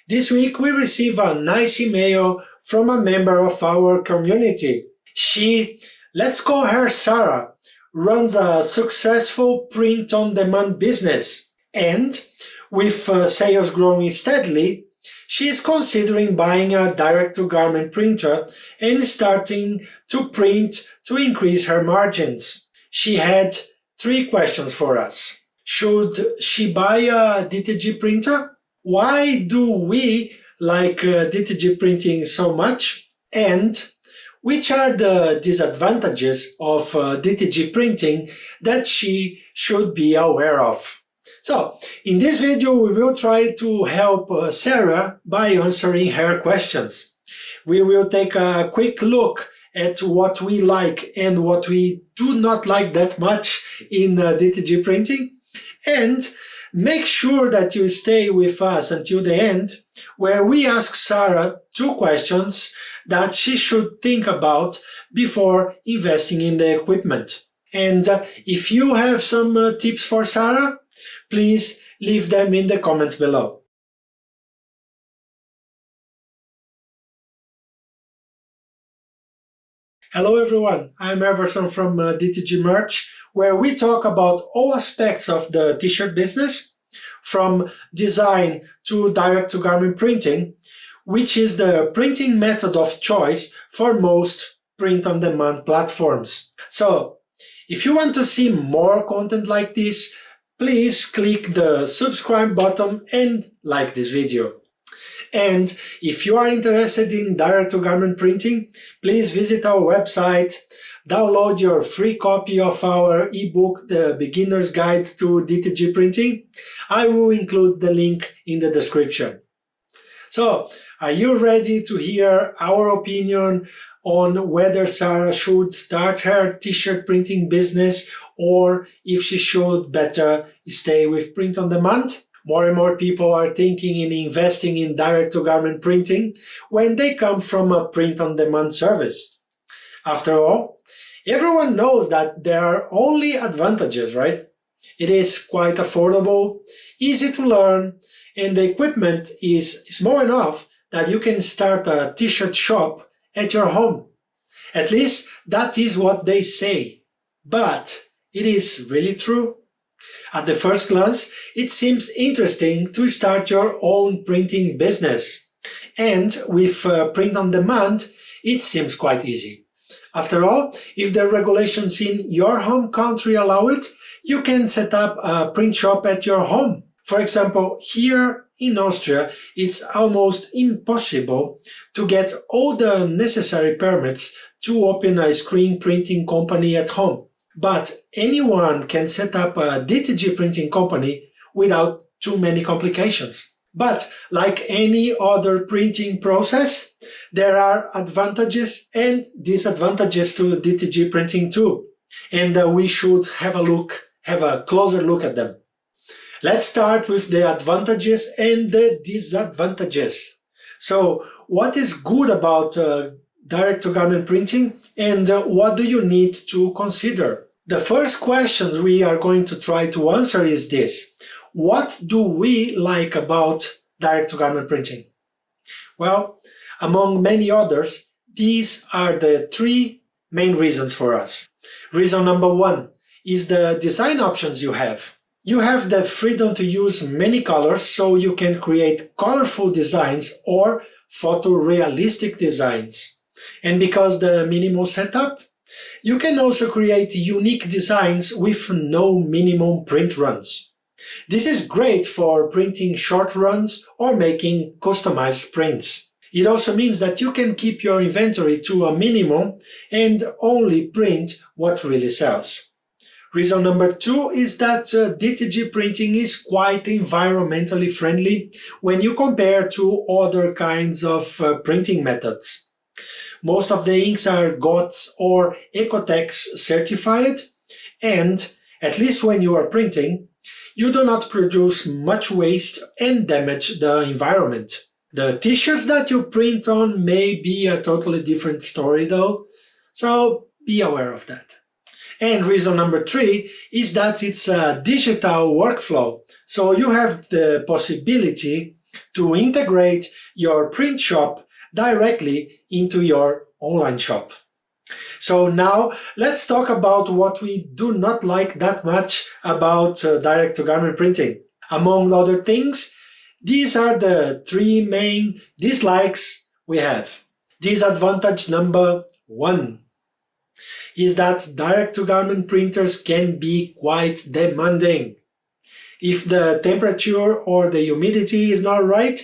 This week we receive a nice email from a member of our community. She, let's call her Sarah, runs a successful print-on-demand business, and with sales growing steadily, she is considering buying a direct-to-garment printer and starting to print to increase her margins. She had 3 questions for us. Should she buy a DTG printer? Why do we like DTG printing so much? And which are the disadvantages of DTG printing that she should be aware of? So, in this video, we will try to help Sarah by answering her questions. We will take a quick look at what we like and what we do not like that much in DTG printing, and make sure that you stay with us until the end, where we ask Sarah 2 questions that she should think about before investing in the equipment. And if you have some tips for Sarah, please leave them in the comments below. Hello everyone, I'm Everson from DTG Merch, where we talk about all aspects of the t-shirt business, from design to direct-to-garment printing, which is the printing method of choice for most print-on-demand platforms. So, if you want to see more content like this, please click the subscribe button and like this video. And if you are interested in direct-to-garment printing, please visit our website, download your free copy of our ebook, The Beginner's Guide to DTG Printing. I will include the link in the description. So, are you ready to hear our opinion on whether Sarah should start her t-shirt printing business or if she should better stay with print-on-demand? More and more people are thinking in investing in direct-to-garment printing when they come from a print-on-demand service. After all, everyone knows that there are only advantages, right? It is quite affordable, easy to learn, and the equipment is small enough that you can start a t-shirt shop at your home. At least that is what they say. But it is really true? At the first glance, it seems interesting to start your own printing business. And with print-on-demand, it seems quite easy. After all, if the regulations in your home country allow it, you can set up a print shop at your home. For example, here in Austria, it's almost impossible to get all the necessary permits to open a screen printing company at home. But anyone can set up a DTG printing company without too many complications. But like any other printing process, there are advantages and disadvantages to DTG printing too. And we should have a closer look at them. Let's start with the advantages and the disadvantages. So, what is good about direct-to-garment printing, and what do you need to consider? The first question we are going to try to answer is this. What do we like about direct-to-garment printing? Well, among many others, these are the 3 main reasons for us. Reason number 1 is the design options you have. You have the freedom to use many colors, so you can create colorful designs or photorealistic designs. And because the minimal setup, you can also create unique designs with no minimum print runs. This is great for printing short runs or making customized prints. It also means that you can keep your inventory to a minimum and only print what really sells. Reason number 2 is that DTG printing is quite environmentally friendly when you compare to other kinds of printing methods. Most of the inks are GOTS or Ecotex certified, and at least when you are printing, you do not produce much waste and damage the environment. The t-shirts that you print on may be a totally different story though, so be aware of that. And reason number 3 is that it's a digital workflow, so you have the possibility to integrate your print shop directly into your online shop. So now let's talk about what we do not like that much about direct-to-garment printing. Among other things, these are the three main dislikes we have. Disadvantage number 1 is that direct-to-garment printers can be quite demanding. If the temperature or the humidity is not right,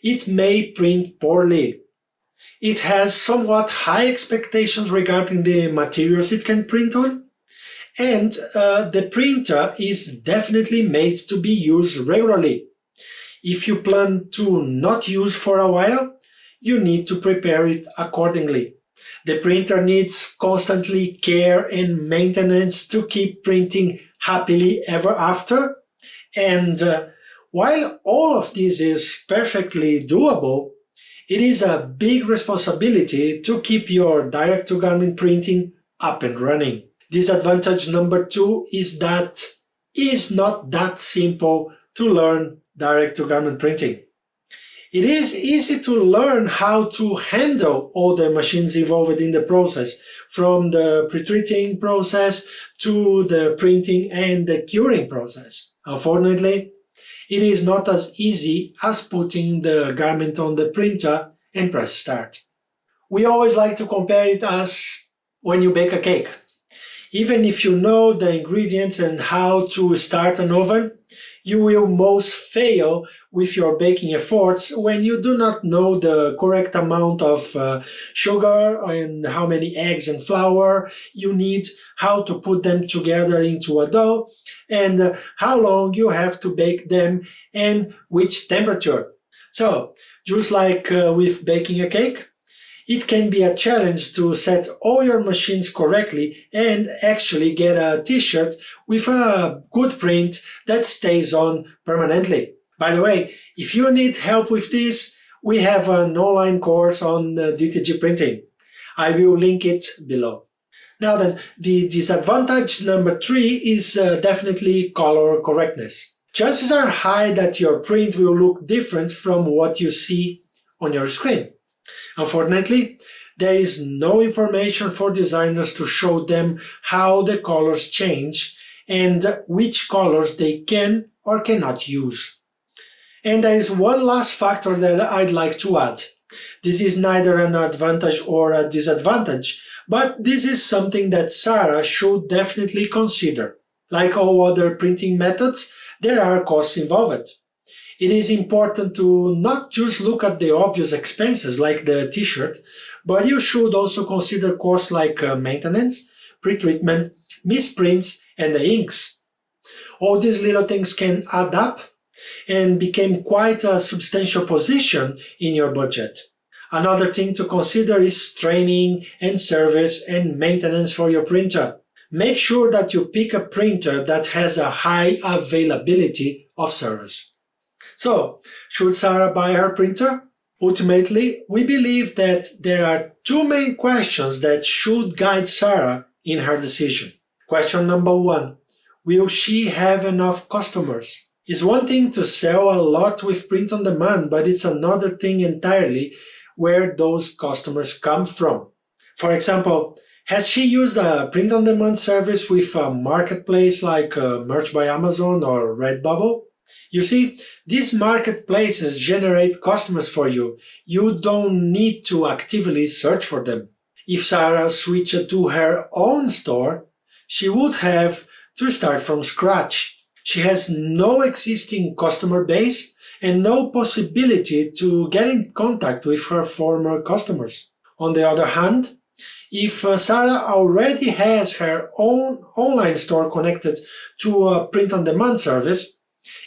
it may print poorly. It has somewhat high expectations regarding the materials it can print on, and the printer is definitely made to be used regularly. If you plan to not use for a while, you need to prepare it accordingly. The printer needs constantly care and maintenance to keep printing happily ever after. And while all of this is perfectly doable, it is a big responsibility to keep your direct-to-garment printing up and running. Disadvantage number 2 is that it is not that simple to learn direct-to-garment printing. It is easy to learn how to handle all the machines involved in the process, from the pre-treating process to the printing and the curing process. Unfortunately, it is not as easy as putting the garment on the printer and press start. We always like to compare it as when you bake a cake. Even if you know the ingredients and how to start an oven, you will most fail with your baking efforts when you do not know the correct amount of sugar and how many eggs and flour you need, how to put them together into a dough, and how long you have to bake them and which temperature. So, just like with baking a cake, it can be a challenge to set all your machines correctly and actually get a t-shirt with a good print that stays on permanently. By the way, if you need help with this, we have an online course on DTG printing. I will link it below. Now then, the disadvantage number 3 is definitely color correctness. Chances are high that your print will look different from what you see on your screen. Unfortunately, there is no information for designers to show them how the colors change and which colors they can or cannot use. And there is one last factor that I'd like to add. This is neither an advantage or a disadvantage, but this is something that Sarah should definitely consider. Like all other printing methods, there are costs involved. It is important to not just look at the obvious expenses like the t-shirt, but you should also consider costs like maintenance, pre-treatment, misprints, and the inks. All these little things can add up and become quite a substantial position in your budget. Another thing to consider is training and service and maintenance for your printer. Make sure that you pick a printer that has a high availability of service. So, should Sarah buy her printer? Ultimately, we believe that there are two main questions that should guide Sarah in her decision. Question number 1. Will she have enough customers? It's one thing to sell a lot with print on demand, but it's another thing entirely where those customers come from. For example, has she used a print on demand service with a marketplace like Merch by Amazon or Redbubble? You see, these marketplaces generate customers for you. You don't need to actively search for them. If Sarah switched to her own store, she would have to start from scratch. She has no existing customer base and no possibility to get in contact with her former customers. On the other hand, if Sarah already has her own online store connected to a print-on-demand service,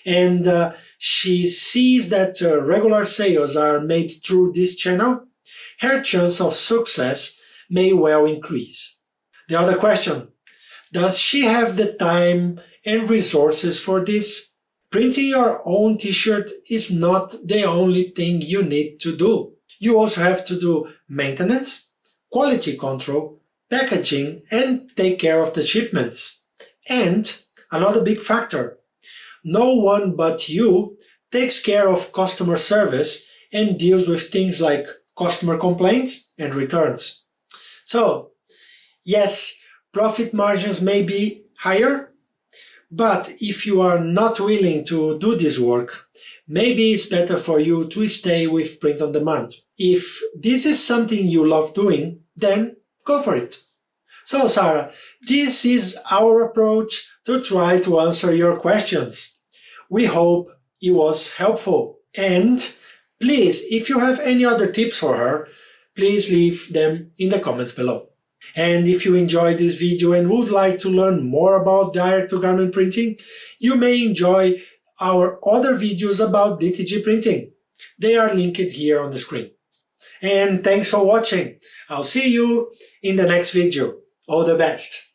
and she sees that regular sales are made through this channel, her chance of success may well increase. The other question, does she have the time and resources for this? Printing your own t-shirt is not the only thing you need to do. You also have to do maintenance, quality control, packaging, and take care of the shipments. And another big factor, no one but you takes care of customer service and deals with things like customer complaints and returns. So, yes, profit margins may be higher, but if you are not willing to do this work, maybe it's better for you to stay with print on demand. If this is something you love doing, then go for it. So, Sarah, this is our approach to try to answer your questions. We hope it was helpful. And please, if you have any other tips for her, please leave them in the comments below. And if you enjoyed this video and would like to learn more about direct-to-garment printing, you may enjoy our other videos about DTG printing. They are linked here on the screen. And thanks for watching. I'll see you in the next video. All the best.